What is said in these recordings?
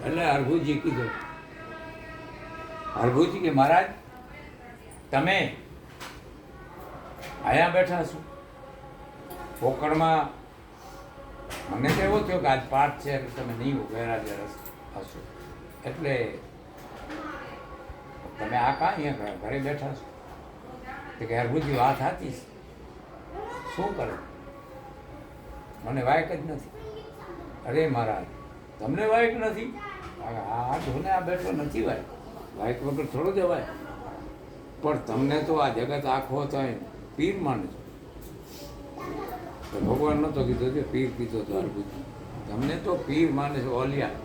એટલે હરભુજી કીધું, હરભુજી કે મહારાજ તમે અહીંયા બેઠા છો પોકળમાં, મને તો એવો થયો કે આજ પાઠ છે કે તમે નહીં ગેરહાજર હશો, એટલે તમે આ કાં અહીંયા ઘરે બેઠા છો? તો કે હરભુજી વાત સાચી છે, શું કરે મને વાયક જ નથી. અરે મહારાજ તમને વાયક નથી? આ ધોને આ બેઠો નથી વાયક વગર થોડો જવાય. પણ તમને તો આ જગત આખો થાય પીર માને છો. તો ભગવાન નહોતો કીધો કે પીર કીધો તો હરભુજી, તમને તો પીર માને છો ઓલિયા.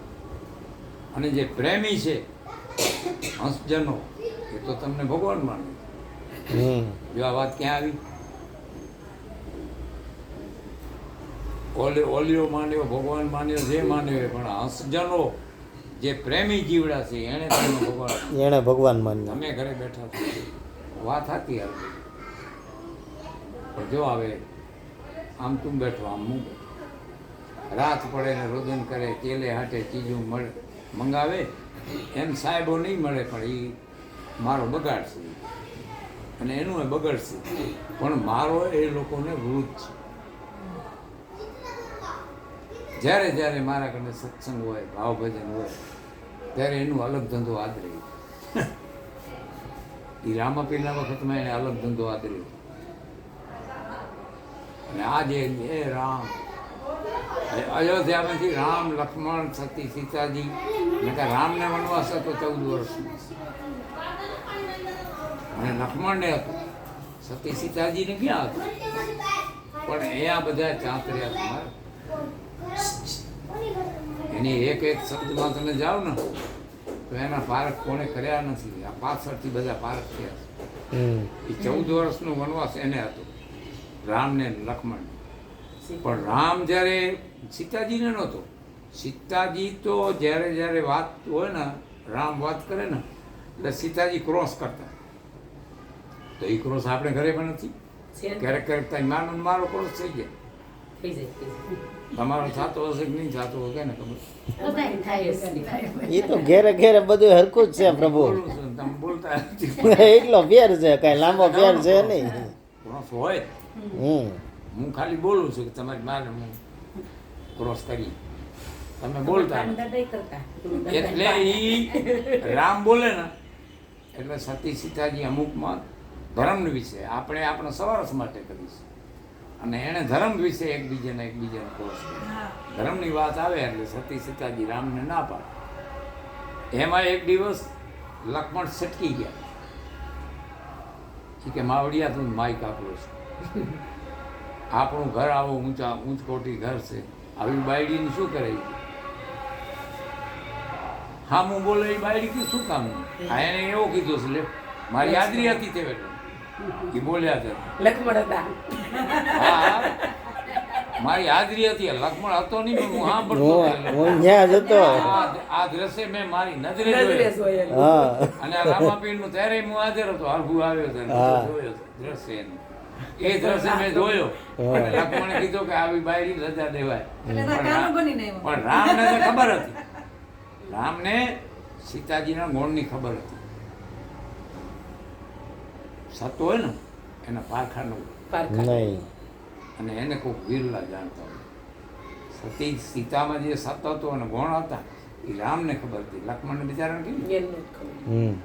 અને જે પ્રેમી છે હંસજનો એ તો તમને ભગવાન માને. જો આ વાત ક્યાં આવી? ઓલિયો માન્યો, ભગવાન માન્યો, જે માન્યો, પણ હંસજનો જે પ્રેમી જીવડા છે એને તમને ભગવાન માન્યો. તમે ઘરે બેઠા છો, વાત હતી હવે. પણ જો આવે આમ તું બેઠો, આમ હું બેઠો, રાત પડે ને રોદન કરે, તેલે હાટે ચીજું મંગાવે, એમ સાહેબો નહીં મળે, પણ એ મારો બગાડશે અને એનું એ બગડશે. પણ મારો એ લોકોને વૃદ્ધ છે. જ્યારે જ્યારે મારા કને સત્સંગ હોય, ભાવભજન હોય, ત્યારે એનું અલગ ધંધો આદર્યો. એ રામાપીરના વખતમાં એને અલગ ધંધો આદર્યો. અને આજે એ રામ અયોધ્યામાંથી રામ, લક્ષ્મણ, સતી, સીતાજી, નકર રામને વનવાસ હતો 14 વર્ષનો અને લક્ષ્મણને હતો, સતી સીતાજીને ક્યાં હતું? પણ અહીંયા બધા ચાંતર્યા તમારે. એની એક એક શબ્દમાં તમે જાઓ ને તો એના પારખ કોણે કર્યા નથી. આ પાછળથી બધા પારખ થયા છે. એ 14 વર્ષનો વનવાસ એને હતો, રામને લક્ષ્મણ. પણ રામ જ્યારે સીતાજીને નહોતો. સીતાજી તો જ્યારે જ્યારે વાત હોય ને, રામ વાત કરે ને એટલે સીતાજી ક્રોસ કરતા. તો એ ક્રોસ આપણે ઘરે પણ નથી. ક્યારેક ક્યારેક તારી મારો ક્રોસ થઈ જાય. તમારો થતો હશે કે નહીં થતો હશે ને ખબર? એ તો ઘેરે ઘેરે બધું હરખું જ છે પ્રભુ. તમે બોલતા એટલો ફેર છે, કઈ લાંબો ફેર છે નહીં. ક્રોસ હોય. હું ખાલી બોલું છું કે તમારી મારે હું ક્રોસ કરી, તમે બોલતા. એટલે ઈ રામ બોલે ને એટલે સતી સીતાજી અમુકમાં ધર્મ વિશે આપણે આપણા સવારસ માટે કરીશું. અને એણે ધર્મ વિશે એકબીજાને ક્રોસ કર્યો. ધર્મની વાત આવે એટલે સતી સીતાજી રામને ના પાડે. એમાં એક દિવસ લક્ષ્મણ સટકી ગયા. કે માવડિયા તું માઈક આપલો છે, આપણું ઘર આવું ઊંચકોટી ઘર છે, આવી બાયડીને શું કરે? હા હું બોલે એ બાયડી કે શું કામ? હા એને એવો કીધું છે, લે મારી હાજરી હતી તે વેઠે એ બોલ્યા હતા. લક્ષ્મણ હતા. હા મારી હાજરી હતી, લક્ષ્મણ હતો નહીં, હું સાંભળતો હતો. આ દ્રશ્ય મેં મારી નજરે જોયો. અને આ રામાપીર નું ત્યારે હું હાજર હતો, હરભુ આવ્યો હતો, જોયો દ્રશ્ય એનું. એ દ્રશ્ય મેં જોયો. લક્ષ્મણે કીધું કે આવી બાયરી રજા દેવાય. પણ રામને તો ખબર હતી, રામને સીતાજીના ગુણની ખબર હતી. સત હોય ને એના પારખા નું નહીં, અને એને કોઈ વીરલા જાણતા હોય. સતી સીતામાં જે સત હતો અને ગુણ હતા એ રામને ખબર હતી, લક્ષ્મણને બિચારાને કીધું.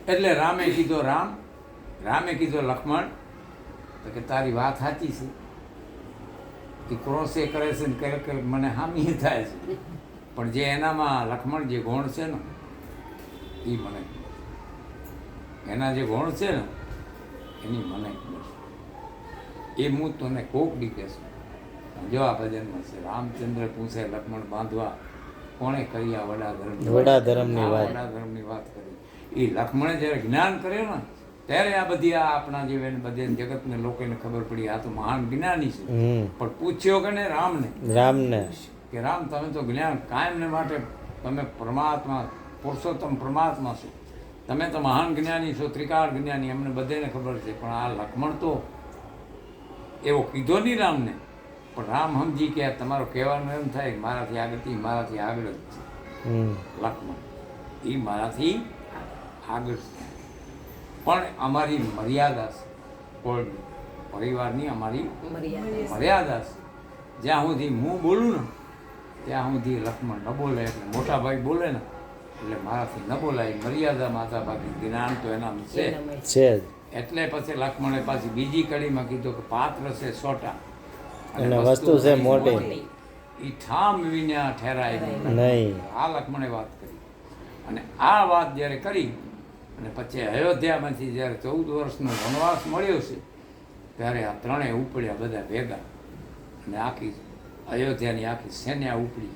એટલે રામે કીધો લક્ષ્મણ તો કે તારી વાત સાચી છે, એ ક્રોસે કરે છે ને ક્યારેક મને હામી થાય છે, પણ જે એનામાં લક્ષ્મણ જે ગુણ છે ને એ મને એના જે ગુણ છે ને એની મને ખબર છે. એ હું તને કોક દી કહેશું. જો આ ભજનમાં છે, રામચંદ્ર પૂછે લક્ષ્મણ બાંધવા કોણે કરી આ વડા ધર્મની વાત કરી. એ લક્ષ્મણે જ્યારે જ્ઞાન કર્યું ને ત્યારે આ બધી આપણા જે બધે જગતને લોકોને ખબર પડી આ તો મહાન જ્ઞાની છે. પણ પૂછ્યો કે ને રામને કે રામ તમે તો જ્ઞાન કાયમને માટે, તમે પરમાત્મા પુરુષોત્તમ પરમાત્મા છો, તમે તો મહાન જ્ઞાની છો, ત્રિકાળ જ્ઞાની, અમને બધાને ખબર છે. પણ આ લક્ષ્મણ તો એવો કીધો નહીં રામને, પણ રામ સમજી કે તમારો કહેવાનું એમ થાય મારાથી આગળ જ છે. લક્ષ્મણ એ મારાથી આગળ છે. પણ અમારી મર્યાદા છે, કોઈ પરિવારની અમારી મર્યાદા છે. જ્યાં સુધી હું બોલું ને ત્યાં સુધી લક્ષ્મણ ન બોલે, એટલે મોટા ભાઈ બોલે ને એટલે મારાથી ન બોલાય. મર્યાદા માતા બાકી જ્ઞાન તો એના છે છે જ. એટલે પછી લક્ષ્મણે પાછી બીજી કડીમાં કીધું કે પાત્ર છે છોટા અને વસ્તુ છે મોટી. એ ઠામ વિના ઠેરાય નહીં. આ લક્ષ્મણે વાત કરી. અને આ વાત જ્યારે કરી અને પછી અયોધ્યામાંથી જ્યારે 14 વર્ષનો વનવાસ મળ્યો છે ત્યારે આ ત્રણેય ઉપડ્યા બધા ભેગા, અને આખી અયોધ્યાની આખી સેના ઉપડી.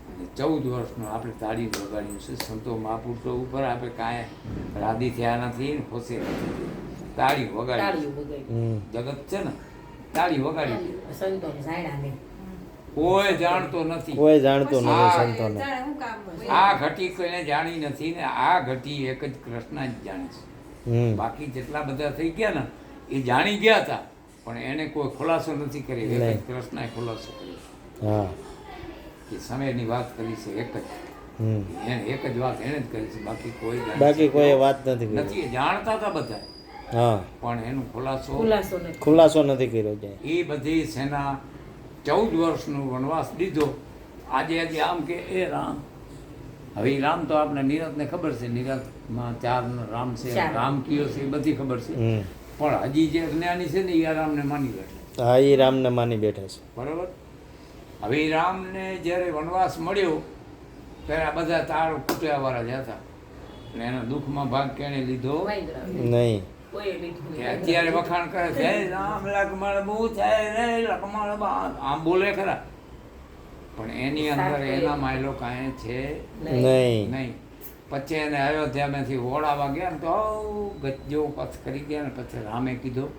અને 14 વર્ષનું આપણે તાળી વગાડ્યું છે. સંતો મહાપુરુષો ઉપર આપણે કાંઈ રાદી થયા નથી ને ખુશી નથી, તાળી વગાડી. જગત છે ને તાળી વગાડી. કોઈ જાણતો નથી, કોઈ જાણતું નથી સંતોને. આ ઘટી કોઈને જાણી નથી ને આ ઘટી એક જ કૃષ્ણ જ જાણે છે. બાકી જેટલા બધા થઈ ગયા ને એ જાણી ગયા હતા, પણ એને કોઈ ખુલાસો નથી કર્યો. એક જ કૃષ્ણએ ખુલાસો કર્યો. હા, એ સમયની વાત કરી છે એક જ. એને એક જ વાત એને જ કરી છે, બાકી કોઈ બાકી કોઈ વાત નથી કરી. નથી. જાણતા હતા બધા, હા, પણ એનું ખુલાસો નથી કર્યો ક્યાંય. એ બધી સેના 14 વર્ષનો વનવાસ દીધો. આજે આમ કે એ રામ, હવે એ રામ તો આપણે નિરતને ખબર છે, નિરતમાં 4 રામ છે, રામ કયો છે એ બધી ખબર છે. પણ હજી જે જ્ઞાની છે ને એ આ રામને માની બેઠા. હા, એ રામને માની બેઠા છે. બરોબર. હવે એ રામને જ્યારે વનવાસ મળ્યો ત્યારે આ બધા તાળ કૂટ્યા વાળા જ હતા, અને એના દુઃખમાં ભાગ કેણે લીધો નહીં. કે અત્યારે વખાણ કરે છે, હે રામ લક્ષ્મણ બહુ થાય રે લક્ષ્મણ બા, આમ બોલે ખરા, પણ એની અંદર એના માયલો કાંઈ છે નહીં. નહીં. પછી એને અયોધ્યામાંથી ઓળાવા ગયા ને તો ગજ્જો પથ કરી ગયા ને પછી રામે કીધું,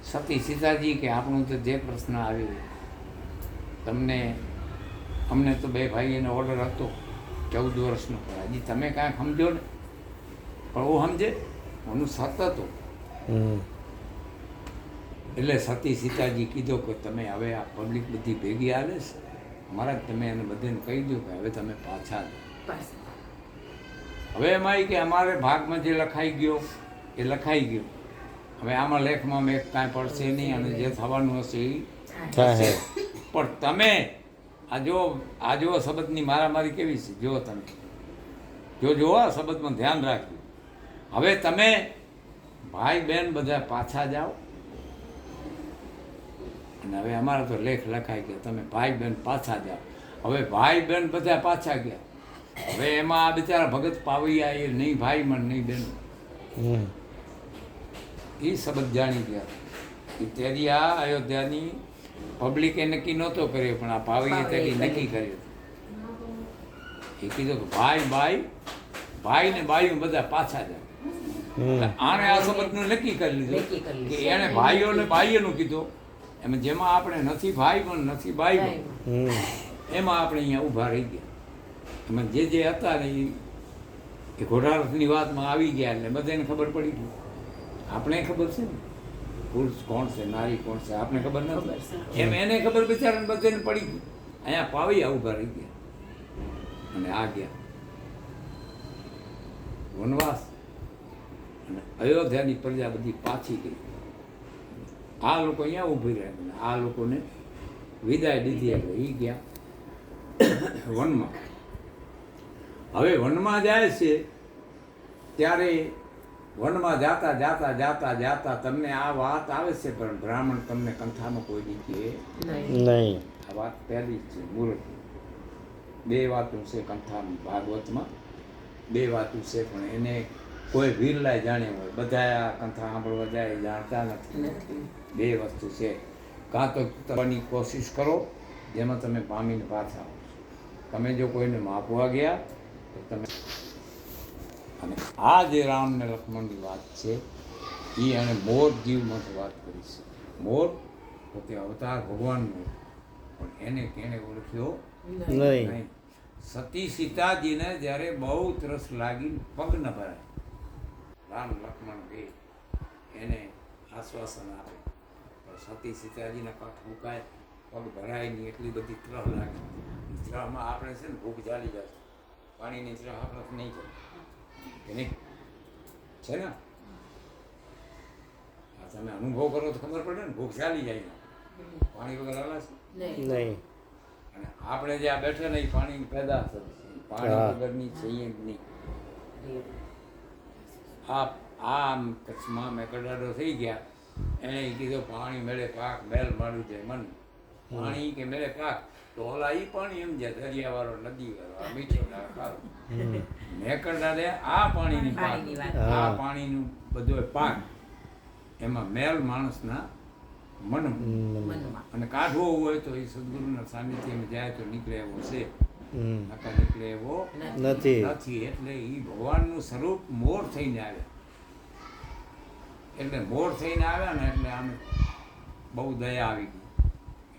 સતી સીતાજી કે આપણું તો જે પ્રશ્ન આવ્યો તમને, અમને તો 2 ભાઈઓનો ઓર્ડર હતો 14 વર્ષનો, હજી તમે કાંઈક સમજો ને, પણ હું સમજે એનું સત હતું. એટલે સતી સીતાજી કીધો કે તમે હવે આ પબ્લિક બધી ભેગી આવે છે, મહારાજ તમે એને બધાને કહી દો કે હવે તમે પાછા હવે એમાં કે અમારે ભાગમાં જે લખાઈ ગયો એ લખાઈ ગયો. હવે આમાં લેખમાં મેં કાંઈ પડશે નહીં, અને જે થવાનું હશે એ થશે. પણ તમે આ જો શબ્દની મારામારી કેવી છે, જો તમે જો આ શબ્દમાં ધ્યાન રાખજો. હવે તમે ભાઈ બહેન બધા પાછા જાઓ, અને હવે અમારા તો લેખ લખાઈ ગયા, તમે ભાઈ બહેન પાછા જાઓ. હવે ભાઈ બહેન બધા પાછા ગયા. હવે એમાં આ બિચારા ભગત પાવૈયા એ નહીં ભાઈ મન નહીં બેન, એ શબ્દ જાણી ગયા. એ તેરી આ અયોધ્યાની પબ્લિકે નક્કી નહોતો કર્યો, પણ આ પાવૈયે તેરી નક્કી કર્યો. એ કીધું કે ભાઈ ને બાયું બધા પાછા જાય. આને આ શબ્દનું નક્કી કરી લીધું કે એને ભાઈઓ ને બાઈઓનું કીધું. એમાં જેમાં આપણે નથી ભાઈ પણ નથી બાઈ પણ, એમાં આપણે અહીંયા ઊભા રહી ગયા. એમાં જે હતા ને એ ઘોડારથની વાતમાં આવી ગયા, એટલે બધાને ખબર પડી ગઈ. આપણે ખબર છે ને પુરુષ કોણ છે નારી કોણ છે, આપણે ખબર નથી. એમ એને ખબર બિચારાને બધાને પડી ગઈ. અહીંયા પાવિયા ઊભા રહી ગયા અને આ ગયા વનવાસ. અને અયોધ્યાની પ્રજા બધી પાછી ગઈ. આ લોકો અહીંયા ઊભી રહ્યા, આ લોકોને વિદાય દીધી એટલે એ ગયા વનમાં. હવે વનમાં જાય છે ત્યારે વનમાં જાતા જાતા જાતા જાતા તમને આ વાત આવે છે, પણ બ્રાહ્મણ તમને કંઠામાં કોઈ દી નહીં. આ વાત પહેલી જ છે મુહૂર્ત. 2 વાતો છે કંઠામાં, ભાગવતમાં 2 વાતો છે, પણ એને કોઈ વીરલાય જાણે હોય. બધા કંઠા સાંભળવા જાય જાણતા નથી. 2 વસ્તુ છે. કાં તો તમારી કોશિશ કરો જેમાં તમે પામીને પાછા આવો. તમે જો કોઈને માપવા ગયા તો તમે, અને આ જે રામ ને લક્ષ્મણની વાત છે એ એણે મોર જીવમાંથી વાત કરી છે. મોર પોતે અવતાર ભગવાનનો, પણ એને કેણે ઓળખ્યો નહીં. સતી સીતાજીને જ્યારે બહુ તરસ લાગીને પગ ન ભરાય, રામ લક્ષ્મણ બે એને આશ્વાસન આપે, પણ સતી સીતાજીના પગ મુકાય, પગ ભરાય નહીં, એટલી બધી તરસ લાગી. નિદ્રામાં આપણે છે ને ભૂખ ચાલી જાય પાણી નિદ્રા આપણાથી નહીં જાય કે નહીં છે ને આ તમે અનુભવ કરો તો ખબર પડે ને ભૂખ ચાલી જાય પાણી વગર હાલાશે નહીં. અને આપણે જે આ બેઠા ને એ પાણી પેદા થશે પાણી હા. વગરની છે જ નહીં આ આમ કચ્છમાં મેં કડાડો થઈ ગયા એણે કીધું પાણી મેળે પાક મેલ મારું જાય મન પાણી કે મેળે પાક તો ઓલા એ પાણી એમ જાય દરિયાવાળો નદીવાળો આ મીઠો ના ખારો મેં કડાડે આ પાણીની પાક આ હા. પાણીનું બધો પાક એમાં મેલ માણસના મન અને કાઢવો હોય તો એ સદગુરુના સાનિધ્યમાં જાય તો નીકળે એવો છે નકર નીકળે એવો નથી. નથી એટલે એ ભગવાનનું સ્વરૂપ મોર થઈને આવ્યા એટલે મોર થઈને આવ્યા ને એટલે આમ બહુ દયા આવી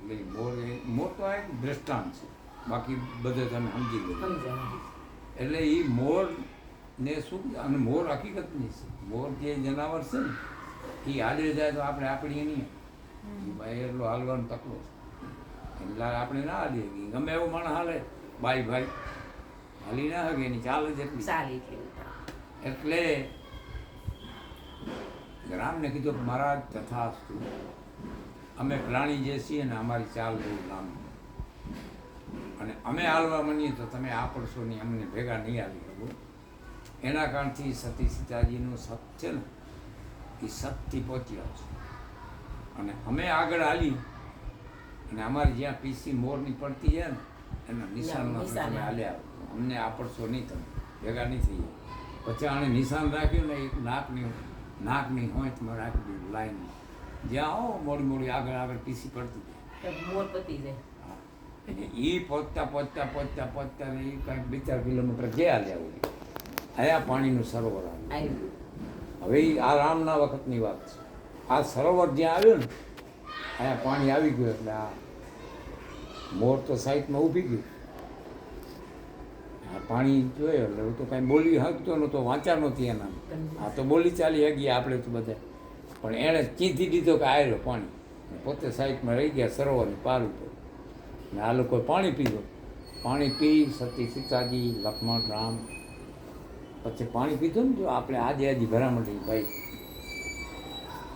ગઈ એટલે મોર તો એક દ્રષ્ટાંત છે બાકી બધે તમે સમજી લો એટલે એ મોર ને શું અને મોર હકીકતની છે મોર જે જનાવર છે ને એ હાલે જાય તો આપણે આપણી નહીં ભાઈ એટલો હાલવાનો તકલો છે એટલે આપણે ના હાલીએ ગમે એવું માણસ હાલે ભાઈ હાલી ના હકે એની ચાલે જ એટલી એટલે રામને કીધું કે મહારાજ તથાસ્તુ અમે પ્રાણી જે છીએ ને અમારી ચાલ બહુ લાંબી અને અમે હાલવા માનીએ તો તમે આ પડશો નહીં અમને ભેગા નહીં આવી શકો એના કારણથી સતી સીતાજીનું સત છે ને એ સતથી પહોંચી આવશે અને અમે આગળ હાલી અને અમારી જ્યાં પીસી મોરની પડતી જાય ને એના નિશાનમાં તમે હાલ્યા અમને આપડશો નહીં તમે ભેગા નહીં થઈ જાય પછી આણે નિશાન રાખ્યું ને એક નાકની હોંચમાં રાખી દીધું લાઈન જ્યાં આવો મોડી આગળ પીસી પડતી જાય એ પહોંચતા ને એ કંઈક 2-4 કિલોમીટર ગયા લેવું આયા પાણીનું સરોવર આવ્યું હવે આ રામના વખતની વાત છે આ સરોવર જ્યાં આવ્યું ને અહીંયા પાણી આવી ગયું એટલે આ મોર તો સાઈડમાં ઊભી ગયું આ પાણી જોયું એટલે હું તો કાંઈ બોલી શકતો નહોતો વાંચા નહોતી એના આ તો બોલી ચાલી હગી આપણે તો બધા પણ એણે ચીંધી દીધો કે આવેલો પાણી પોતે સાઈડમાં રહી ગયા સરોવરની પાર ઉપર ને આ લોકોએ પાણી પીધું પાણી પી સતી સીતાજી લક્ષ્મણ રામ પછી પાણી પીધું ને જો આપણે આજે ભરામણ થઈ ભાઈ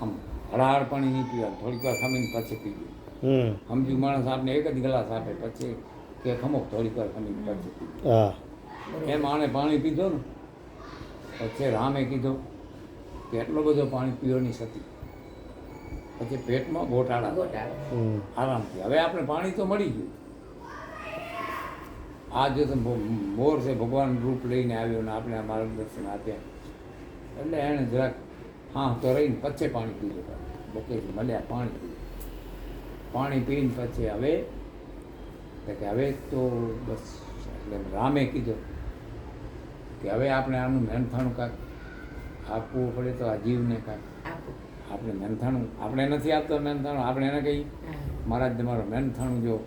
આમ હળાહળ પાણી નહીં પીવા થોડીક વાર ખમીને પછી પીવું સમજુ માણસ આપણે એક જ ગ્લાસ આપે પછી કે ખમો થોડીક વાર ખમીને પછી પીવું એમ આણે પાણી પીધું ને પછી રામે કીધું કે એટલો બધો પાણી પીવો નહીં સતી પછી પેટમાં ગોટાળા આરામથી હવે આપણે પાણી તો મળી ગયું આ જો તો મોર છે ભગવાન રૂપ લઈને આવ્યો ને આપણે આ માર્ગદર્શન આપ્યા એટલે એણે જરાક હા તો રહીને પછી પાણી પીધું બકેથી મળ્યા પાણી પીને પછી હવે તો બસ એટલે રામે કીધું કે હવે આપણે આનું મહેનતાણું કાંઈક આપવું પડે તો આ જીવને કાંઈક આપણે મહેનતાણું આપણે નથી આપતો મહેનતાણું આપણે એને કહી મહારાજ તમારો મહેનતાણું જો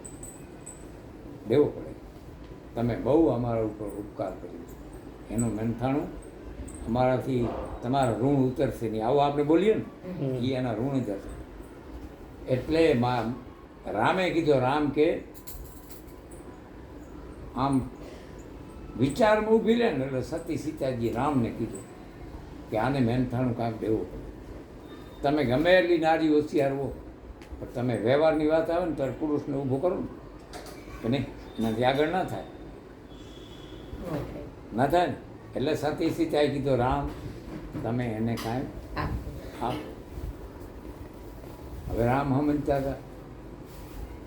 દેવો પડે તમે બહુ અમારા ઉપર ઉપકાર કર્યો એનું મહેનતાણું અમારાથી તમારા ઋણ ઉતરશે નહીં આવું આપણે બોલીએ ને એ એના ઋણ જ હશે એટલે રામે કીધું રામ કે આમ વિચારમાં ઊભી રહે ને એટલે સતી સીતાજી રામને કીધું કે આને મહેનતાણું કાંઈક દેવું પડે તમે ગમે એટલી નારી હોશિયાર હો પણ તમે વ્યવહારની વાત આવે ને ત્યારે પુરુષને ઊભો કરો ને કે નહીં એનાથી આગળ ના થાય ને એટલે સતી સીતાએ કીધું રામ તમે એને કાંઈ આપ હવે રામ સમજતા હતા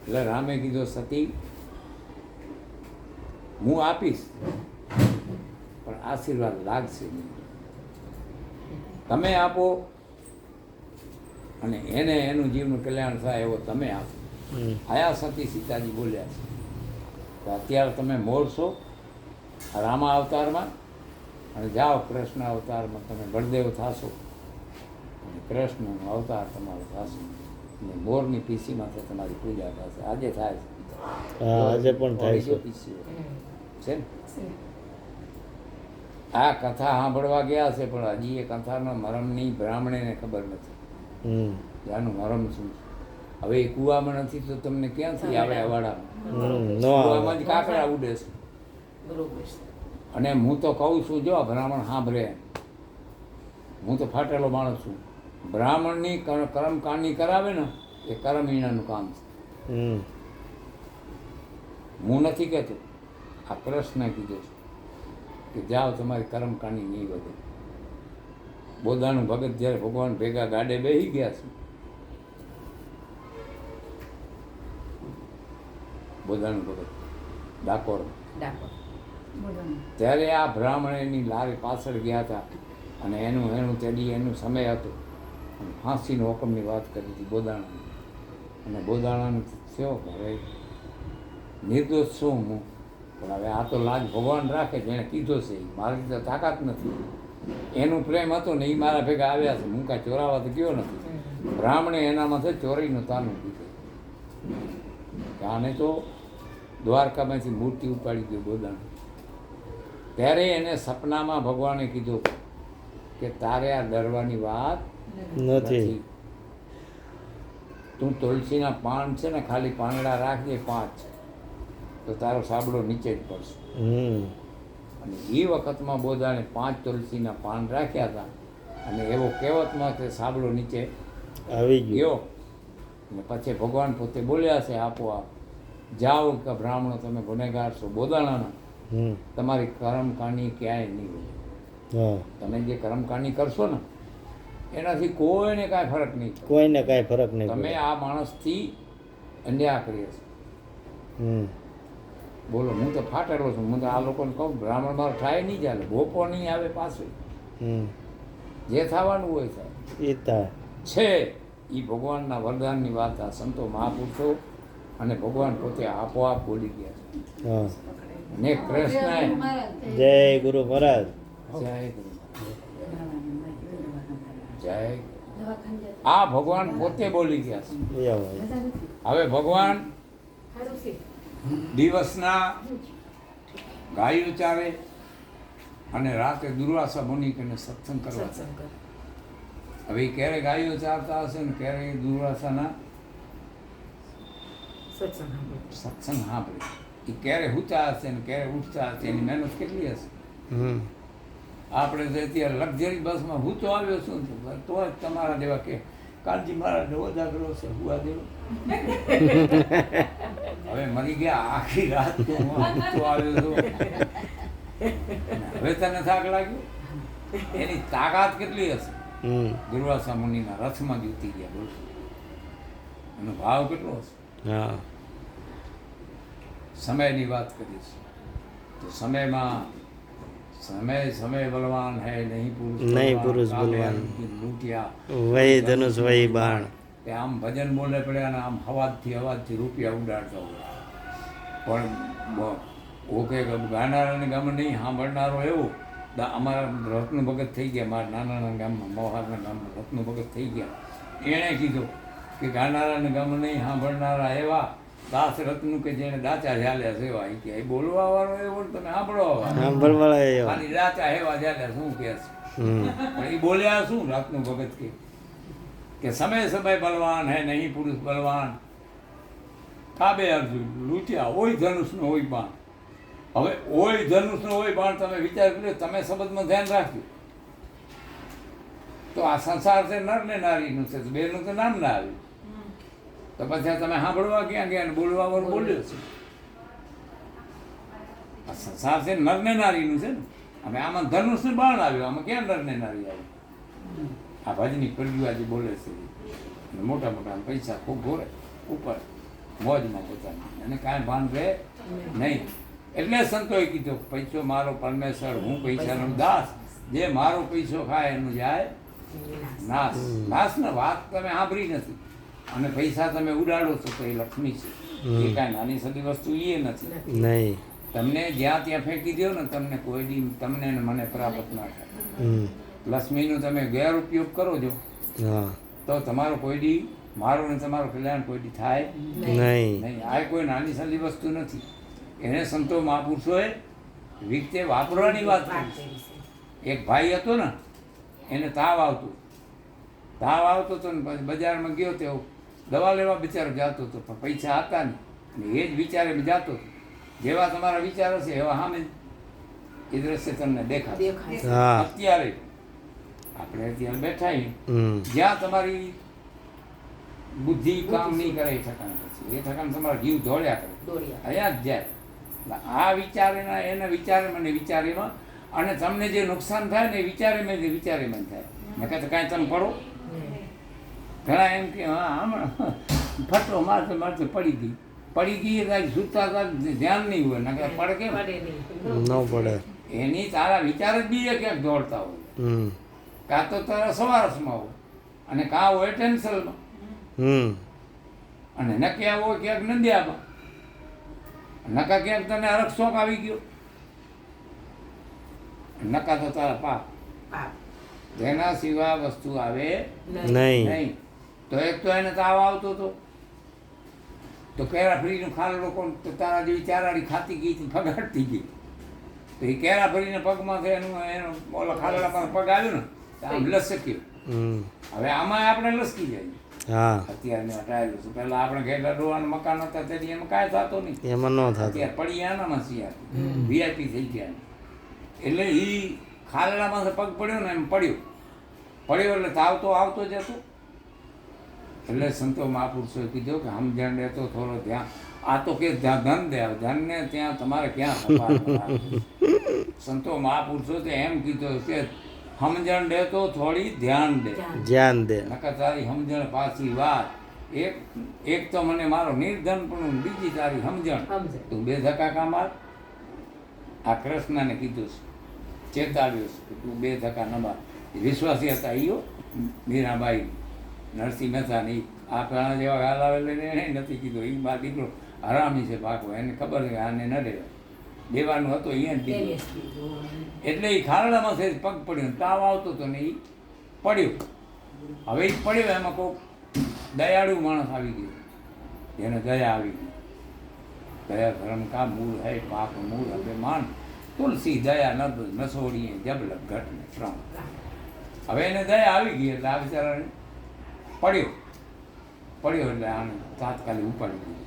એટલે રામે કીધું સતી હું આપીશ પણ આશીર્વાદ લાગશે નહીં તમે આપો અને એને એનું જીવનું કલ્યાણ થાય એવો તમે આપો આયા સતી સીતાજી બોલ્યા છે તો અત્યારે તમે મોરશો રામા અવતારમાં અને જાઓ કૃષ્ણ અવતારમાં તમે બળદેવ થશો અને કૃષ્ણનો અવતાર તમારો થશે અને મોરની પીસીમાંથી તમારી પૂજા થશે આજે થાય છે આજે પણ થાય છે પીસી છે ને આ કથા સાંભળવા ગયા છે પણ હજી એ કથાનો મરમની બ્રાહ્મણેને ખબર નથી આનું મરમ શું છે હવે એ કૂવામાં નથી તો તમને ક્યાંથી આવે અવાડામાં નો આવે. કૂવામાં જ કાંકરા ઉડે છે. બરોબર છે. અને હું તો કહું છું, જો બ્રાહ્મણ સાંભળે, હું તો ફાટેલો માણસ છું. બ્રાહ્મણની કર્મકાંડી કરાવે ને એ કર્મ વીણાનું કામ છે. હમ હું નથી કહેતો, આ કૃષ્ણે કીધું છે કે જાઓ તમારી કર્મકાંડી નહીં વધે. બોદાનું ભગત જ્યારે ભગવાન ભેગા ગાડે બેસી ગયા છે, બોદાનું ભગત ડાકોર, ડાકોર. ત્યારે આ બ્રાહ્મણ એની લારી પાછળ ગયા હતા અને એનું તેડી એનું સમય હતો અને ફાંસીનો હુકમની વાત કરી હતી બોદાણાની. અને બોદાણાને થયો કે હવે નિર્દોષ છું હું, પણ હવે આ તો લાજ ભગવાન રાખે છે, એણે કીધો છે, મારી તો તાકાત નથી. એનું પ્રેમ હતો ને એ મારા ભેગા આવ્યા છે, હું કાંઈ ચોરાવા તો ગયો નથી. બ્રાહ્મણે એનામાંથી ચોરીનું તાનું કીધું કે આને તો દ્વારકામાંથી મૂર્તિ ઉપાડી ગયો બોદાણા. ત્યારે એને સપનામાં ભગવાને કીધું કે તારે આ ડરવાની વાત નથી. તું તુલસીના પાન છે ને ખાલી પાંદડા રાખજે 5, તો તારો સાબડો નીચે જ પડશે. હમ અને એ વખતમાં બોદાણે 5 તુલસીના પાન રાખ્યા હતા અને એવો કહેવતમાં કે સાબડો નીચે આવી ગયો. ગયો. અને પછી ભગવાન પોતે બોલ્યા છે આપોઆપ, જાઓ કે બ્રાહ્મણો તમે ગુનેગાર છો બોદાણાના, હમ તમારી કર્મકાંડી ક્યાંય નહીં હોય. હા, તમે જે કર્મકાંડી કરશો ને એનાથી કોઈને કાંઈ ફરક નહીં પડે. કોઈને કાંઈ ફરક નહીં તમે પડે. આ માણસથી અન્યાય કરીએ છો. હમ બોલો, હું તો ફાટેલો છું. હું તો આ લોકોને કહું બ્રાહ્મણ મારો થાય નહીં ચાલે, ભોપો નહીં આવે પાછું, હમ જે થવાનું હોય થાય. એ થાય. છે એ ભગવાનના વરદાનની વાત આ સંતો મહાપુરુષો અને ભગવાન પોતે આપોઆપ બોલી ગયા છે. હા, ને કૃષ્ણએ જય ગુરુ મહારાજ. જય ગુરુ જય. આ ભગવાન પોતે બોલી ગયા છે. એ આવે. હવે ભગવાન દિવસના ગાયો ચારે અને રાતે દુર્વાસા મુનિ કરીને સત્સંગ કરવા જાય. સત્સંગ. હવે એ ક્યારે ગાયો ચારતા હશે ને ક્યારે એ દુર્વાસાના સત્સંગ સાંભળો. સત્સંગ સાંભળે. એ ક્યારે ઊંચા હશે ને ક્યારે ઉઠતા હશે, એની મહેનત કેટલી હશે. હમ આપણે તો અત્યારે લક્ઝરી બસમાં હું તો આવ્યો છું ને તો જ તમારા જેવા કે કાલજી મારા નવો જાગરો છે હુવા દેવો. હવે મરી ગયા આખી રાત તો હું ઊંચો આવ્યો છું. હવે તને થાક લાગ્યો? એની તાકાત કેટલી હશે. હમ દુર્વાસા મુનિના રથમાં જ ઉતરી ગયા. બોલ, એનો ભાવ કેટલો હશે. હા, સમયની વાત કરીશ તો સમયમાં સમય બલવાન હૈ નહીં નહીં પુરુષ બલવાન. લૂંટ્યા વહી ધનુષ વહી બાણ. કે આમ ભજન બોલે પડ્યા ને આમ અવાજથી રૂપિયા ઉડાડતા હોય. પણ ઓકે ગાનારાને ગામ નહીં સાંભળનારો એવો અમારા રત્ન ભગત થઈ ગયા. મારા નાના ગામમાં મોહારના ગામમાં રત્ન ભગત થઈ ગયા. એણે કીધું કે ગાનારાને ગામ નહીં સાંભળનારા એવા દાસ રત્નું કે જેને દાચા ઝાલ્યા સેવા. એ કે એ બોલવા વાળો એવો ને તમે સાંભળો સાંભળવા આવ્યો. ખાલી દાચા હેવા ઝાલ્યા શું કહે છે. હમ પણ એ બોલ્યા શું રત્ન ભગત કે સમય બલવાન હે નહીં પુરુષ બલવાન. કાબે અર્જુન લૂંટ્યા હોય ધનુષનો હોય બાણ. હવે હોય ધનુષનો હોય બાણ તમે વિચાર કર્યો, તમે શબ્દમાં ધ્યાન રાખ્યું તો આ સંસાર છે નર ને નારીનું છે, તો બેનું તો નામ ના આવ્યું. તો પછી તમે સાંભળવા ક્યાં ગયા ને બોલવા વાળું બોલ્યો છે. આ સંસાર છે નર ને નારીનું છે ને. હવે આમાં ધનુષનું બાણ આવ્યું, આમાં ક્યાં નર ને નારી આવ્યું. આ ભજની પ્રજ્ઞા જે બોલે છે અને મોટા મોટા પૈસા ખૂબ ઘોરે ઉપર મોજમાં પોતાની, અને કાંઈ ભાન રહે નહીં. એટલે સંતોએ કીધું પૈસો મારો પરમેશ્વર, હું પૈસાનો દાસ. જે મારો પૈસો ખાય એનું જાય નાશ. નાશની વાત તમે સાંભળી નથી. અને પૈસા તમે ઉડાડો છો તો એ લક્ષ્મી છે. એ કાંઈ નાની સદી વસ્તુ એ નથી. નહીં. તમને જ્યાં ત્યાં ફેંકી દો ને તમને કોઈ દી તમને ને મને પ્રાપ્ત ના થાય. હમ લક્ષ્મીનો તમે ગેરઉપયોગ કરો છો હા, તો તમારો કોઈ દી મારું ને તમારું કલ્યાણ કોઈ દી થાય નહીં. નહીં. આ કોઈ નાની સદી વસ્તુ નથી. એને સંતો મહાપુરુષોએ રીતે વાપરવાની વાત કરી છે. એક ભાઈ હતો ને, એને તાવ આવતો હતો ને પછી બજારમાં ગયો તો દવા લેવા બિચારો જતો હતો, પણ પૈસા હતા ને. અને એ જ વિચારે જાતો હતો. જેવા તમારા વિચાર હશે એવા સામે એ દ્રશ્ય તમને દેખાશે. દેખાય હા અત્યારે આપણે અત્યારે બેઠા છીએ, હમ જ્યાં તમારી બુદ્ધિ કામ નહીં કરે એ ઠકાણ પછી એ ઠકાણ તમારો જીવ દોડ્યા કરે દોડ્યા અહીંયા જ જાય. એટલે આ વિચારેના એના વિચારે મને વિચારેમાં અને તમને જે નુકસાન થાય ને એ વિચારેમાં થાય. નકર તો કાંઈ તમે પડો. ઘણા એમ કે હા હમણાં ફટો મારતે પડી ગઈ એટલે સુતા ધ્યાન નહીં હોય. નકર પડે કેમ? પડે નહીં ન પડે એની તારા વિચાર જ બીજે ક્યાંક દોડતા હોય. હમ કાં તો તારા સવારસમાં હોય અને કાં હોય ટેન્શનમાં હમ અને નક્યા હોય ક્યાંક નંદ્યામાં. નકા ક્યાંક તને હરખ શોખ આવી ગયો. નકા તો તારા પાપ. પાપ જેના સિવાય વસ્તુ આવે નહીં નહીં. તો એક તો એને તાવ આવતો હતો તો કેરા ફરીનું ખાલડો કોણ તો તારા જેવી ચારાડી ખાતી ગઈ હતી, ફગાડતી ગઈ. તો એ કેરા ફરીને પગમાં છે એનો ઓલા ખાલડામાં પગ આવ્યો ને તો આમ લસક્યો. હમ હવે આમાં આપણે લસકી જાય. હા અત્યારે હટાયેલું છે. પહેલા આપણે ઘેર ડોવાનું મકાન હતા તેથી એમાં કાંઈ થતો નહીં. એમાં ન થતું અત્યારે પડી આનામાં છીએ વીઆઈપી થઈ ગયા. એટલે એ ખાલડામાં પગ પડ્યો ને એમ પડ્યો એટલે તાવ તો આવતો જ હતો. એટલે સંતો મહાપુરુષોએ કીધું કે સમજણ દે તો થોડો ધ્યાન. આ તો કે ધન દે, ધનને ત્યાં તમારે ક્યાં ખપાર. સંતો મહાપુરુષો તો એમ કીધું કે સમજણ દે તો થોડી ધ્યાન દે. ધ્યાન દે નકર તારી સમજણ પાછી વાત. એક તો મને મારો નિર્ધન પણ બીજી તારી સમજણ. સમજે તું 2 ધક્કા કામ માર. આ કૃષ્ણને કીધું છે, ચેતાવ્યું છે કે તું 2 ધક્કા ન માર. વિશ્વાસી હતા ઈયો મીરાબાઈ, નરસિંહ મહેતા ની આ પ્રાણા જેવા ગાલ આવેલા એને નથી કીધું. એ બા દીકરો હરામી છે પાકો, એને ખબર છે કે આને ન દેવાનું હતું અહીંયા જ દીધું. એટલે એ ખારડામાં છે પગ પડ્યો, તાવ આવતો હતો ને એ પડ્યો. હવે એ પડ્યો એમાં કોઈ દયાળુ માણસ આવી ગયો, જેને દયા આવી ગઈ. દયા ધર્મ કા મૂળ હૈ પાપ મૂળ હવે માન, તુલસી દયા નસોડીએ જબલક ઘટ ને શ્રમ. હવે એને દયા આવી ગઈ એટલે આ બિચારાને પડ્યો એટલે આને તાત્કાલિક ઉપાડી દીધો.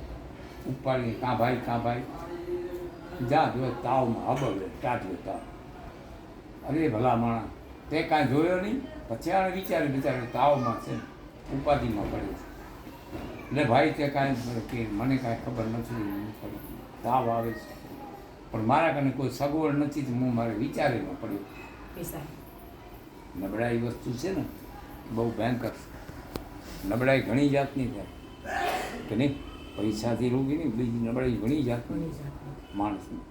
ઉપાડી કાં ભાઈ જા જો તાવમાં હબવે કાઢ્યો તાવ. અરે ભલા માણસ તે કાંઈ જોયો નહીં. પછી આને વિચાર્યું બિચારે તાવમાં છે ને ઉપાધિમાં પડ્યો છે. એટલે ભાઈ તે કાંઈ કે મને કાંઈ ખબર નથી, તાવ આવે છે પણ મારા કને કોઈ સગવડ નથી તો હું મારે વિચારીમાં પડ્યો. પૈસા નબળાઈ વસ્તુ છે ને બહુ ભયંકર છે. નબળાઈ ઘણી જાતની થાય કે નહીં, પૈસાથી રોગી નહીં, બીજી નબળાઈ ઘણી જાતની માણસની.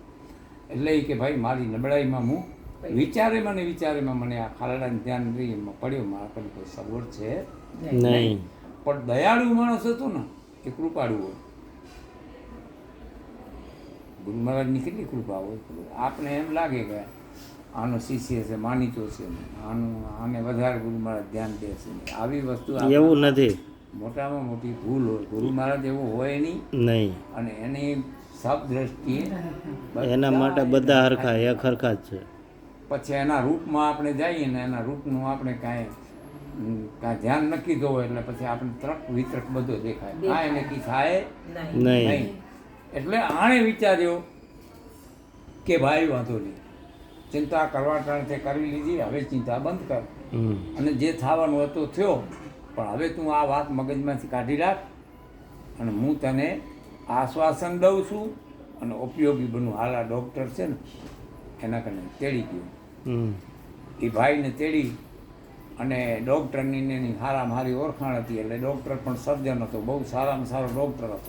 એટલે એ કે ભાઈ મારી નબળાઈમાં હું વિચારેમાં મને આ ખાલડાને ધ્યાન રહી એમાં પડ્યો. મારા પર કોઈ સગવડ છે નહીં. પણ દયાળુ માણસ હતો ને એ કૃપાળુ હોય. ગુરુ મહારાજની કેટલી કૃપા હોય. આપણે એમ લાગે કે આનો શિષ્ય છે, માનીતો છે, આને વધારે ગુરુ મહારાજ ધ્યાન દે છે. આવી વસ્તુ એવું નથી. મોટામાં મોટી ભૂલ હોય. ગુરુ મહારાજ એવો હોય નહીં. અને એની સબ દ્રષ્ટિએ એના માટે બધા હરખા એક હરખા જ છે. પછી એના રૂપમાં આપણે જઈએ ને એના રૂપનું આપણે કાંઈ ધ્યાન નક્કી દો એટલે પછી આપણે તરક વિતરક બધો દેખાય. કાંઈ નક્કી થાય નહીં. એટલે આણે વિચાર્યો કે ભાઈ વાંધો નહીં, ચિંતા કરવા ટાણે તે કરી લીધી, હવે ચિંતા બંધ કર અને જે થવાનું હતો થયો. પણ હવે તું આ વાત મગજમાંથી કાઢી રાખ અને હું તને આશ્વાસન દઉં છું અને ઉપયોગી બનું. હાલા ડૉક્ટર છે ને એના કને તેડી ગયો. એ ભાઈને તેડી અને ડૉક્ટરની એની સારામાં સારી ઓળખાણ હતી. એટલે ડૉક્ટર પણ સર્જન હતો, બહુ સારામાં સારો ડૉક્ટર હતો.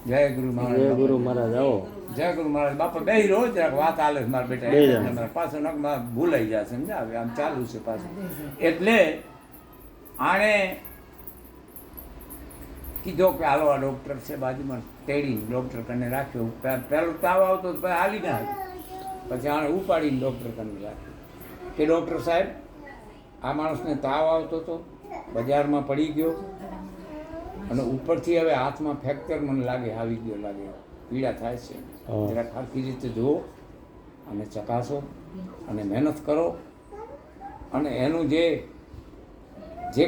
જય ગુરુ મહારાજ. જય ગુરુ મહારાજ. આવો જય ગુરુ મહારાજ. બાપા બે રોજ વાત હાલે છે મારા બેટા. પાછો નગમાં ભૂલાઈ જાય સમજાવે આમ ચાલુ છે પાછું. એટલે આણે કીધો કે હાલો આ ડૉક્ટર છે બાજુમાં. તેડીને ડૉક્ટર કને રાખ્યો. પહેલો તાવ આવતો હાલી ના આવ્યો. પછી આણે ઉપાડીને ડૉક્ટર કને રાખ્યો કે ડૉક્ટર સાહેબ આ માણસને તાવ આવતો હતો, બજારમાં પડી ગયો અને ઉપરથી હવે હાથમાં ફ્રેક્ચર મને લાગે આવી ગયો, લાગે પીડા થાય છે. જરાક સરખી રીતે જુઓ અને ચકાસો અને મહેનત કરો અને એનું જે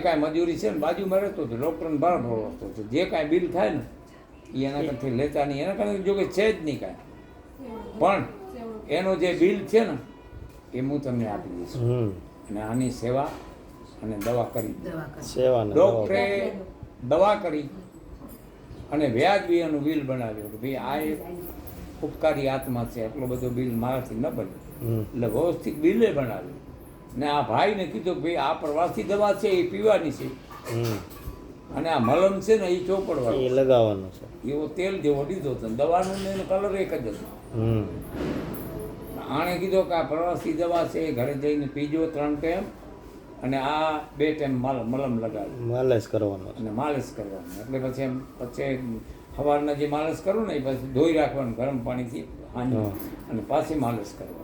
કાંઈ મજૂરી છે ને બાજુમાં રહેતો હતો, ડૉક્ટરને બરાબર ઓળખતો હતો. જે કાંઈ બિલ થાય ને એ એના કરતી લેતા નહીં, એના કરતા જો કે છે જ નહીં કાંઈ. પણ એનો જે બિલ છે ને એ હું તમને આપી દઈશ. અને આની સેવા અને દવા કરી. દવા કરે. સેવાને ડૉક્ટરે દવા કરી અને વ્યાજબી એનું બિલ બનાવ્યું કે ભાઈ આ એક ઉપકારી આત્મા છે, એટલો બધો બિલ મારાથી ન બને, એટલે વ્યવસ્થિત બિલે બનાવ્યું. ને આ ભાઈને કીધું કે ભાઈ આ પ્રવાસી દવા છે એ પીવાની છે, અને આ મલમ છે ને એ એ ચોપડવાનું, લગાવવાનું છે. એવો તેલ જેવો લીધો હતો, દવાનું ને એનો કલર એક જ હતો. આણે કીધું કે આ પ્રવાસી દવા છે એ ઘરે જઈને પીજો 3 ટાઈમ, અને આ 2 ટાઈમ મલમ લગાવ્યું માલિશ કરવાનો છે. અને માલિશ કરવાનું. એટલે પછી સવારના જે માલિશ કરું ને એ પછી ધોઈ રાખવાનું ગરમ પાણીથી હાંજે, અને પાછી માલિશ કરવાનું.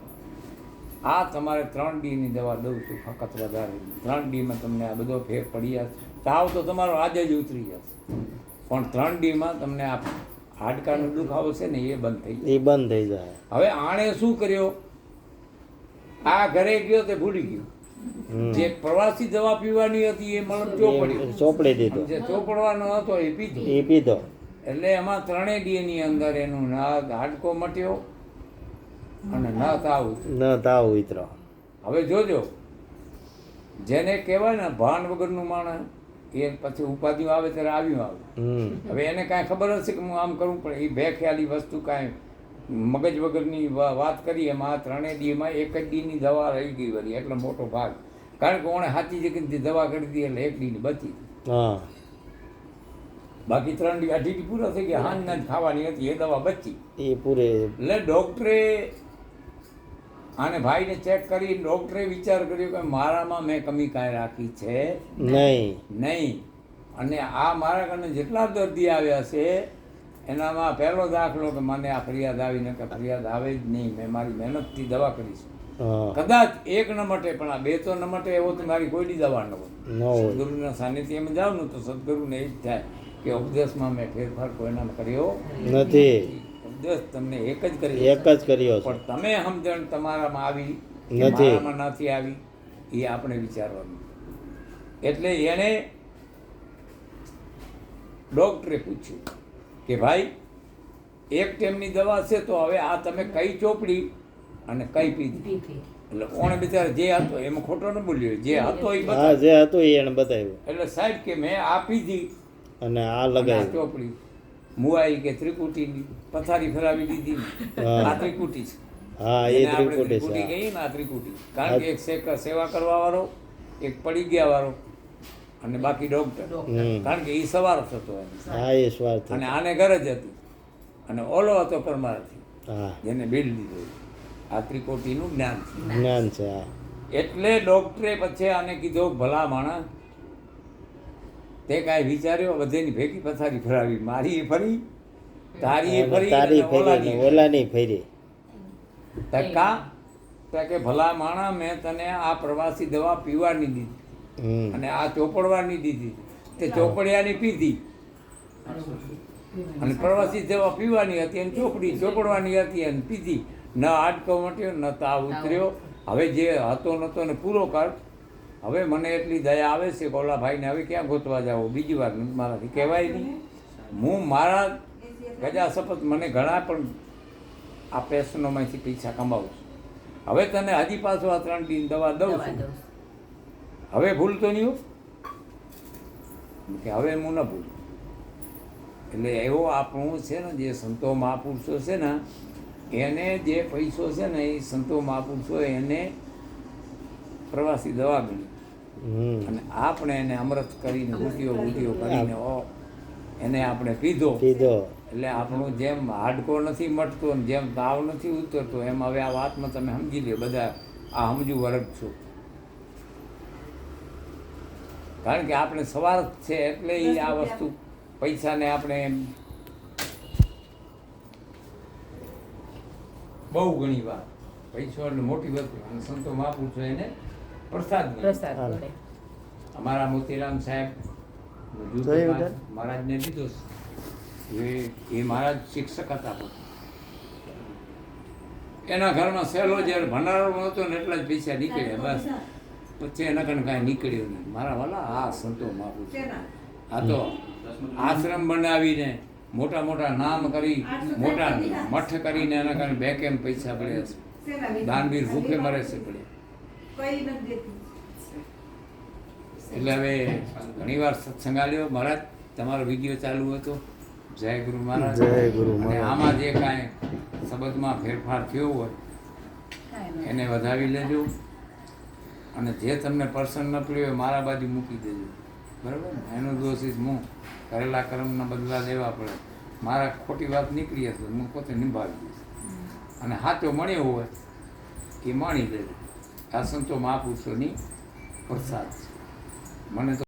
આ તમારે 3 દીની દવા દઉં છું, ફક્ત વધારે 3 દીમાં તમને આ બધો ફેર પડી જશે. તાવ તો તમારો આજે જ ઉતરી જશે, પણ 3 દીમાં તમને આ હાડકાનો દુખાવો છે ને એ બંધ થઈ જાય. એ બંધ થઈ જાય. હવે આણે શું કર્યો, આ ઘરે ગયો તે ભૂલી ગયો. જે પ્રવાસી દવા પીવાની હતી એ મલમ ચોપડી ચોપડી દીધો, જે ચોપડવાનો હતો એ પીધો. એ પીધો. એટલે એમાં 3 દીની અંદર એનું ન હાડકો મટ્યો અને ન તાવ ઉતર્યો. ન તાવ ઉતરો. હવે જોજો, જેને કહેવાય ને ભાન વગરનું માણસ એ પછી ઉપાધિ આવે ત્યારે આવ્યું આવે. હવે એને કાંઈ ખબર હશે કે હું આમ કરું, પણ એ બેખ્યાલી વસ્તુ કાંઈ મગજ વગરની વાત કરી. એમાં આ 3 દીમાં 1 જ દીની દવા રહી ગઈ વળી, એટલો મોટો ભાગ. કારણ કે ઓણે સાચી જગ્યાથી દવા કરી હતી એટલે 1 દીની બચી. હા, બાકી 3 દી 2 દી પૂરા થઈ ગયા, હાંજના જ ખાવાની હતી એ દવા બચી. એ પૂરે. એટલે ડૉક્ટરે આને ભાઈને ચેક કરી, ડૉક્ટરે વિચાર કર્યો કે મારામાં મેં કમી કાંઈ રાખી છે નહીં. અને આ મારા કને જેટલા દર્દી આવ્યા છે એનામાં પહેલો દાખલો કે મને આ ફરિયાદ આવી ને કે ફરિયાદ આવે જ નહીં, મેં મારી મહેનતથી દવા કરી છે. કદાચ 1 ન મટે પણ આ 2 તો ન મટે એવો તો મારી કોઈની દવા ન હોય. સદગુરુના સાનિધ્યમાં જાઉં ને તો સદગુરુને એ જ થાય કે ઉપદેશમાં મેં ફેરફાર કોઈના કર્યો નથી. ઉપદેશ તમને એક જ કર્યો, એક જ કર્યો છે. પણ તમે સમજણ તમારામાં આવી કે નથી. મારામાં નથી આવી એ આપણે વિચારવાનું. એટલે એણે ડૉક્ટરે પૂછ્યું કે ભાઈ 1 ટાઈમની દવા છે તો હવે આ તમે કઈ ચોપડી અને કઈ પીધી. એટલે ઓણે બિચારા જે હતો એમાં ખોટો ન બોલ્યો, જે હતો એ હા, બતાવ્યો. જે હતું એ એને બતાવ્યું. એટલે સાહેબ કે મેં આ પીધી અને આ અને આ લગાવ્યું. ચોપડી મુઆઈ કે ત્રિકુટીની પથારી ફેરાવી દીધી ને હા. આ ત્રિકુટી છે. હા, એ એને આપણે ત્રિકુટી ત્રિકુટી છે. કહીએ ને, આ ત્રિકુટી. કારણ કે એક સેવા કરવા વાળો, એક પડી ગયા વાળો અને બાકી ડૉક્ટર. કારણ કે એ સવાર થતો એમ, હા, એ સ્વાર્થ. અને આને ગરજ હતી, અને ઓલો હતો પરમાર્થી હા, જેને બિલ દીધું. આ ત્રિકોટીનું જ્ઞાન છે. જ્ઞાન છે. હા, એટલે ડૉક્ટરે પછી આને કીધું ભલા માણસ તે કાંઈ વિચાર્યો, બધેની ભેગી પથારી ફરાવી, મારી એ ફરી, તારી એ ફરી, તારી અને ફેરી ઓલાની ને ઓલાની ફેરી. ટકા કે ભલા માણસ મેં તને આ પ્રવાસી દવા પીવાની દીધી અને આ ચોપડવાની દીધી, તે ચોપડિયાની પીધી. અને પ્રવાસી દવા પીવાની હતી અને ચોપડવાની હતી અને પીધી. ન હાડકો મટ્યો, ન તાવ ઉતર્યો. હવે જે હતો નહોતો ને પૂરો કર. હવે મને એટલી દયા આવે છે કે ઓલા ભાઈને હવે ક્યાં ગોતવા જાઓ, બીજી વાર મારાથી કહેવાય નહીં. હું મારા ગજા શપથ, મને ઘણા પણ આ પેશનોમાંથી પૈસા કમાવું છું. હવે તને હજી પાછો આ 3 દીની દવા દઉં છું, હવે ભૂલતો નહીં હો. કે હવે હું ન ભૂલું. એટલે એવો આપણું છે ને જે સંતો મહાપુરુષો છે ને, એને જે પૈસો છે ને એ સંતો મહાપુરુષો એને પ્રવાસી દવા ગણી, અને આપણે એને અમૃત કરીને બુટીઓ કરીને એને આપણે પીધો. એટલે આપણું જેમ હાડકો નથી મટતો ને જેમ તાવ નથી ઉતરતો, એમ હવે આ વાતમાં તમે સમજી લો બધા, આ સમજુ વર્ગ છો. કારણ કે આપણે સવાર છે એટલે એ આ વસ્તુ પૈસાને આપણે એમ બહુ ઘણી વાર પૈસો એટલે મોટી વસ્તુ, અને સંતો મહાપુરુષો એને પ્રસાદ પ્રસાદ. અમારા મોતીરામ સાહેબ મહારાજને લીધો એ મહારાજ શિક્ષક હતા. એના ઘરમાં સહેલો જ્યારે ભંડારો નહોતો ને એટલા જ પૈસા નીકળ્યા બસ, પછી એના કારણે કાંઈ નીકળ્યું નહીં. મારા વાલા આ સંતો મહાપુરુષ આ તો આશ્રમ બનાવીને મોટા મોટા નામ કરી મોટા મઠ કરીને એના કારણે બે કેમ પૈસા પડ્યા છે. દાનવીર ભૂખે મરે છે પડ્યા. એટલે હવે ઘણીવાર સત્સંગ આલ્યો. મહારાજ તમારો વિડીયો ચાલુ હતો. જય ગુરુ મહારાજ. જય ગુરુ અને મહારાજ. આમાં જે કાંઈ શબ્દમાં ફેરફાર થયો હોય એને વધાવી લેજો. અને જે તમને પર્સન ન પડ્યો હોય મારા બાજુ મૂકી દેજો. બરાબર ને? એનો દોષ ઇસ હું કરેલા કર્મના બદલા લેવા પડે. મારા ખોટી વાત નીકળી હશે હું પોતે નિભાવી દઈશ. અને હાથો મળ્યો હોય એ માણી લેજો. આ સંતો મહાપુરુષોની પ્રસાદ છે. મને તો